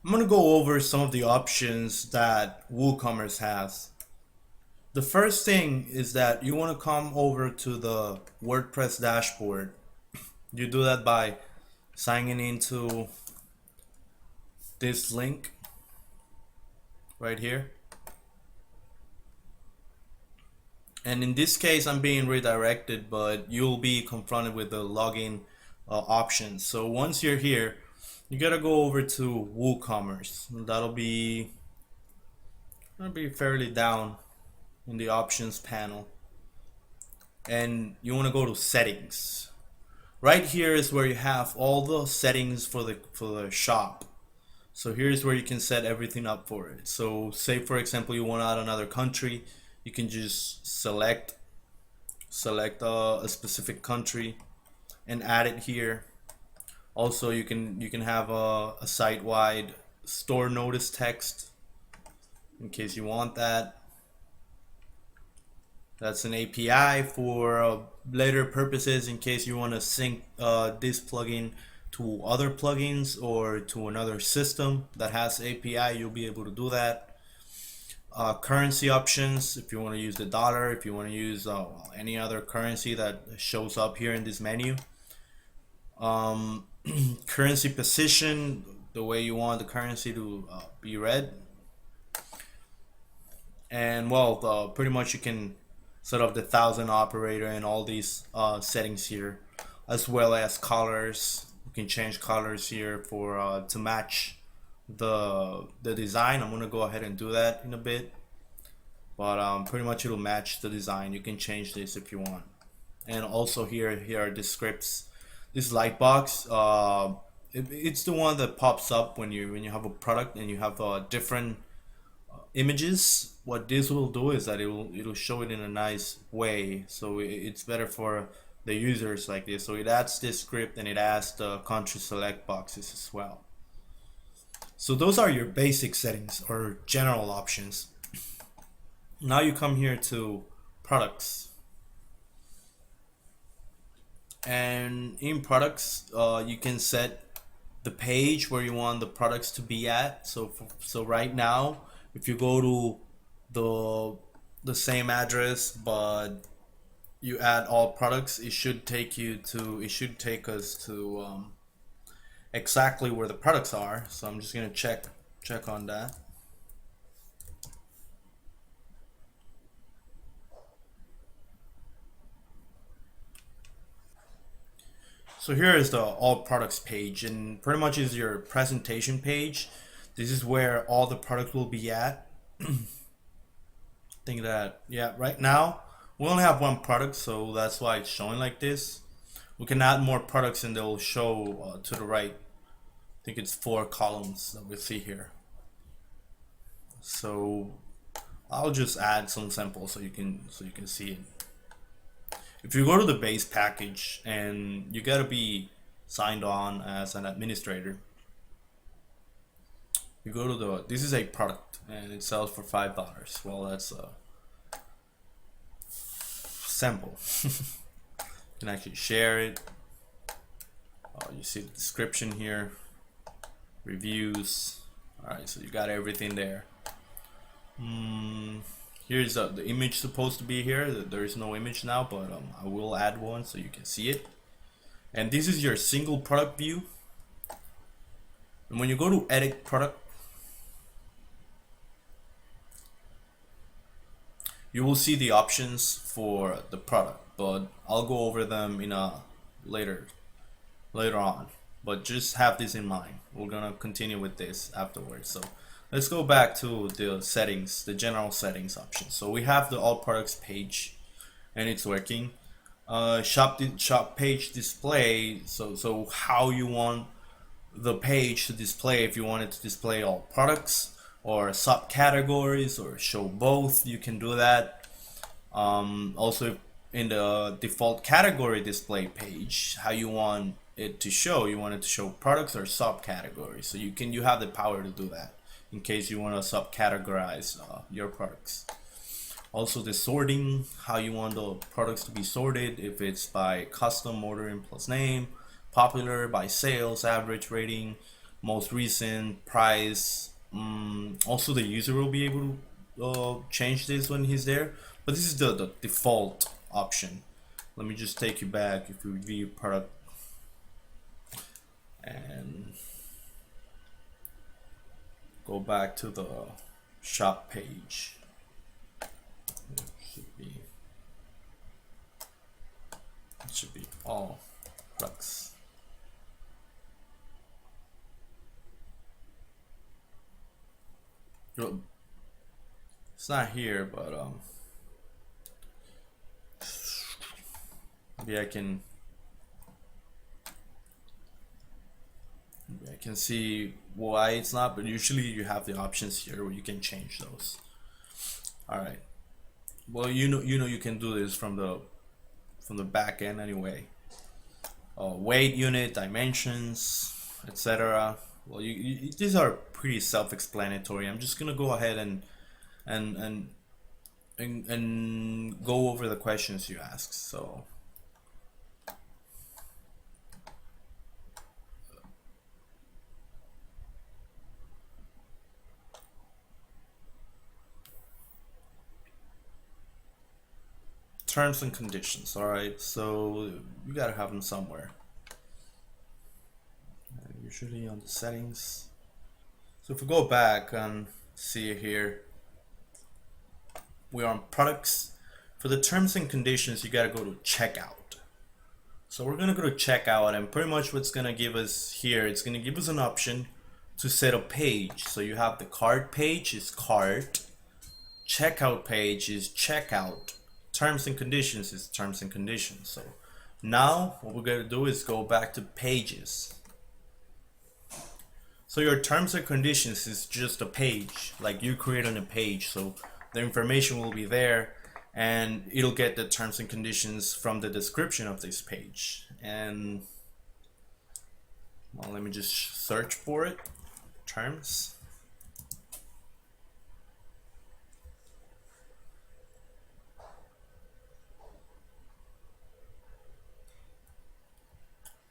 I'm going to go over some of the options that WooCommerce has. The first thing is that you want to come over to the WordPress dashboard. You do that by signing into this link right here. And in this case, I'm being redirected, but you'll be confronted with the login options. So once you're here, you gotta go over to WooCommerce. That'll be fairly down in the options panel, and you want to go to settings. Right here is where you have all the settings for the shop. So here's where you can set everything up for it. So say for example you want to add another country, you can just select a specific country and add it here. Also you can have a site-wide store notice text in case you want that. That's an API for later purposes in case you want to sync this plugin to other plugins or to another system that has API. You'll be able to do that. Currency options, if you want to use the dollar, if you want to use any other currency that shows up here in this menu. Currency position, the way you want the currency to be read. And well, pretty much you can set up the 1000 operator and all these settings here, as well as colors. You can change colors here for to match the design. I'm gonna go ahead and do that in a bit, but pretty much it'll match the design. You can change this if you want. And also here are the scripts. This light box, it's the one that pops up when you have a product and you have different images. What this will do is that it'll show it in a nice way, so it's better for the users like this. So it adds this script and it adds the country select boxes as well. So those are your basic settings or general options. Now you come here to products, and in products you can set the page where you want the products to be at. So right now, if you go to the same address but you add all products, it should take us to exactly where the products are. So I'm just gonna check on that. So here is the all products page, and pretty much is your presentation page. This is where all the products will be at. Think that, yeah, right now we only have one product, so that's why it's showing like this. We can add more products and they'll show to the right. I think it's 4 columns that we see here. So I'll just add some samples so you can see it. If you go to the base package, and you gotta be signed on as an administrator, you go to this is a product and it sells for $5. Well, that's a sample. You can actually share it. You see the description here, reviews. All right, so you got everything there. Here's the image supposed to be here. There is no image now, but I will add one so you can see it. And this is your single product view. And when you go to edit product, you will see the options for the product, but I'll go over them in a later on. But just have this in mind. We're gonna continue with this afterwards. So let's go back to the settings, the general settings option. So we have the all products page, and it's working. Shop page display. So how you want the page to display, if you want it to display all products or subcategories or show both, you can do that. Also in the default category display page, how you want it to show, you want it to show products or subcategories. So you have the power to do that in case you want to subcategorize your products. Also the sorting, how you want the products to be sorted, if it's by custom ordering plus name, popular, by sales, average rating, most recent, price. Also, the user will be able to change this when he's there, but this is the default option. Let me just take you back. If you view product and go back to the shop page, it should be all products. It's not here, but maybe I can see why it's not, but usually you have the options here where you can change those. All right. Well, you know you can do this from the back end anyway. Weight, unit, dimensions, etc. Well, these are pretty self-explanatory. I'm just gonna go ahead and go over the questions you asked. So terms and conditions. All right, so you gotta have them somewhere. Usually on the settings. So if we go back and see here, we're on products. For the terms and conditions, you gotta go to checkout. So we're gonna go to checkout, and pretty much what's gonna give us here, it's gonna give us an option to set a page. So you have the cart page is cart, checkout page is checkout, terms and conditions is terms and conditions. So now what we're gonna do is go back to pages. So your terms and conditions is just a page, like you creating a page. So the information will be there, and it'll get the terms and conditions from the description of this page. And well, let me just search for it. Terms.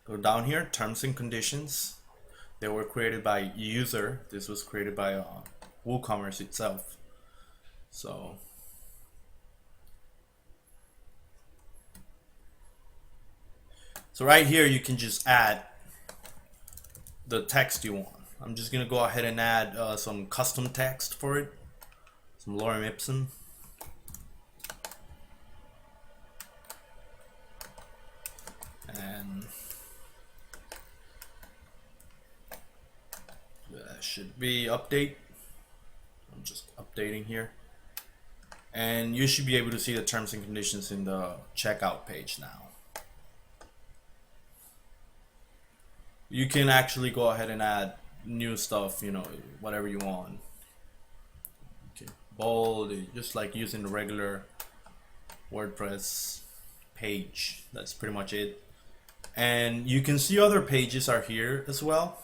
Go down here, terms and conditions. They were created by user. This was created by Woocommerce itself. So right here you can just add the text you want. I'm just gonna go ahead and add some custom text for it, some lorem ipsum. And that should be update. I'm just updating here. And you should be able to see the terms and conditions in the checkout page now. You can actually go ahead and add new stuff, you know, whatever you want. Okay, bold, just like using the regular WordPress page. That's pretty much it. And you can see other pages are here as well.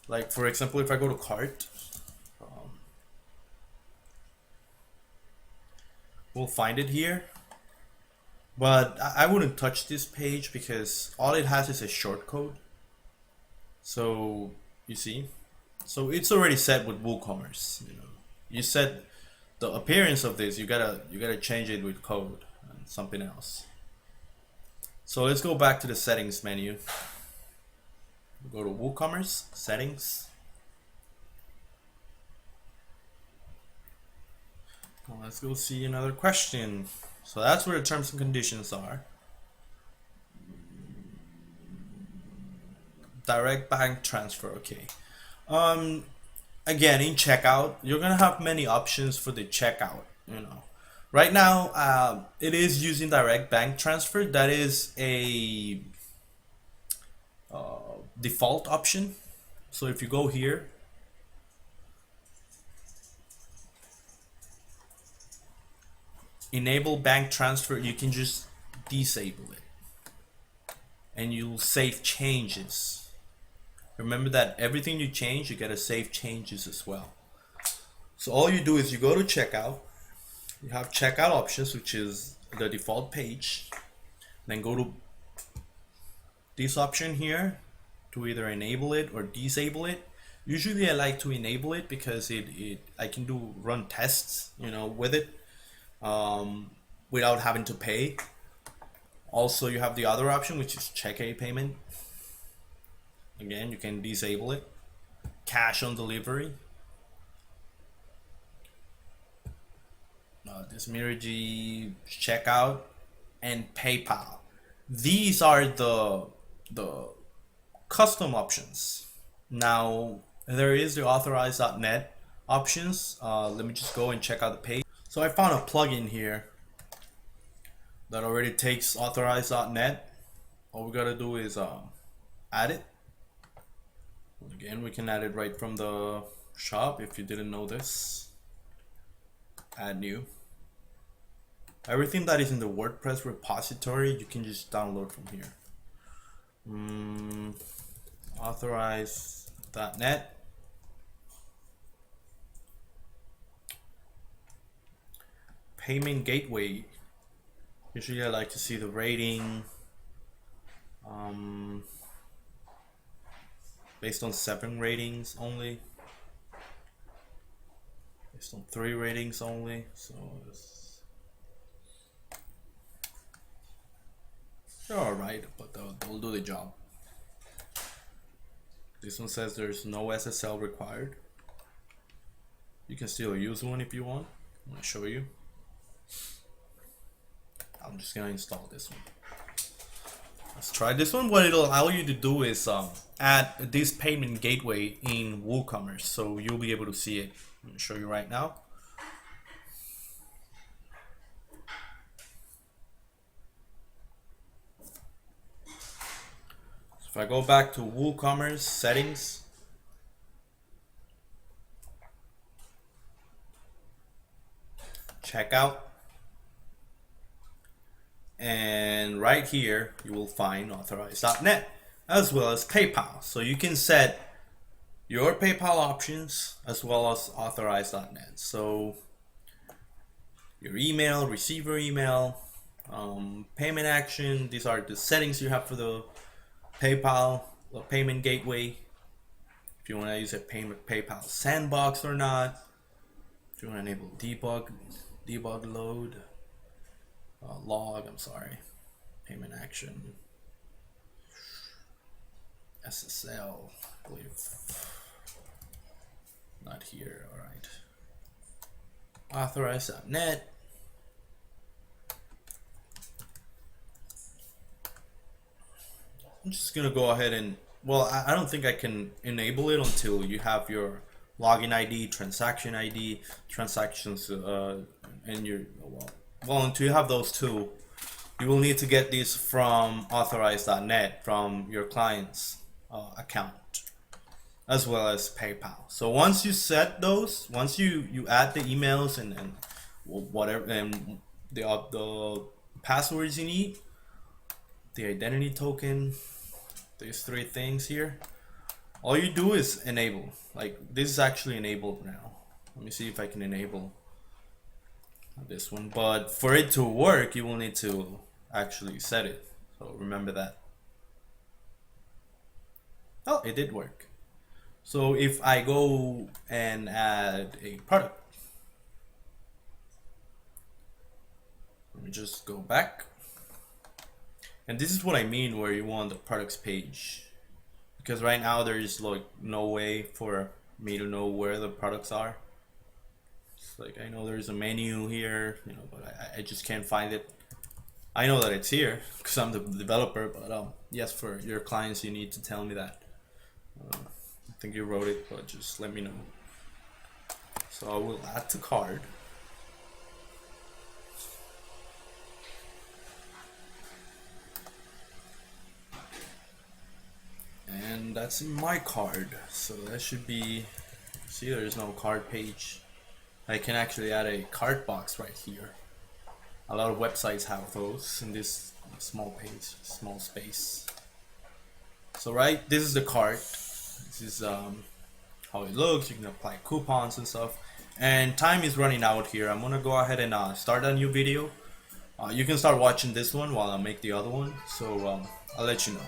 Like for example, if I go to cart, we'll find it here. But I wouldn't touch this page because all it has is a shortcode. So you see, so it's already set with WooCommerce. You know, you set the appearance of this. You gotta change it with code and something else. So let's go back to the settings menu. Go to WooCommerce settings. Well, let's go see another question. So that's where the terms and conditions are. Direct bank transfer, okay. Again, in checkout, you're gonna have many options for the checkout, you know. Right now, it is using direct bank transfer. That is a default option. So if you go here, enable bank transfer, you can just disable it and you'll save changes. Remember that everything you change, you gotta save changes as well. So all you do is you go to checkout, you have checkout options, which is the default page, then go to this option here to either enable it or disable it. Usually I like to enable it because I can run tests, with it, without having to pay. Also, you have the other option, which is check a payment. Again, you can disable it. Cash on delivery. This Miragy checkout and PayPal. These are the custom options. Now there is the authorize.net options. Let me just go and check out the page. So I found a plugin here that already takes authorize.net. All we gotta do is add it. Again, we can add it right from the shop if you didn't know this. Add new. Everything that is in the WordPress repository you can just download from here. Authorize.net. Payment gateway. Usually I like to see the rating. Based on 7 ratings only. Based on 3 ratings only. So they're alright, but they'll do the job. This one says there's no SSL required. You can still use one if you want. I'm gonna show you. I'm just gonna install this one. Let's try this one. What it'll allow you to do is add this payment gateway in Woocommerce, so you'll be able to see it. I'm gonna show you right now. So if I go back to Woocommerce settings, checkout, and right here you will find authorize.net as well as PayPal. So you can set your PayPal options as well as authorize.net. So your email, receiver email, payment action, these are the settings you have for the PayPal, the payment gateway. If you want to use a PayPal sandbox or not. If you want to enable debug load, log, payment action, SSL, I believe, not here, alright. Authorize.net. I'm just gonna go ahead and, well, I don't think I can enable it until you have your login ID, transaction ID, transactions, and your, well, until you have those two, you will need to get these from authorize.net, from your client's account, as well as PayPal. So once you set those, once you add the emails and whatever, and the passwords you need, the identity token, these 3 things here, all you do is enable. Like, this is actually enabled now. Let me see if I can enable this one, but for it to work you will need to actually set it, so remember that. Oh, it did work. So if I go and add a product, let me just go back, and this is what I mean where you want the products page, because right now there is like no way for me to know where the products are. It's like, I know there's a menu here, but I just can't find it. I know that it's here because I'm the developer, but yes, for your clients you need to tell me that. I think you wrote it, but just let me know. So I will add to cart. And that's in my card, so that should be, see, there is no card page. I can actually add a cart box right here. A lot of websites have those in this small page, small space. So right, this is the cart. This is how it looks. You can apply coupons and stuff. And time is running out here. I'm gonna go ahead and start a new video. You can start watching this one while I make the other one. So I'll let you know.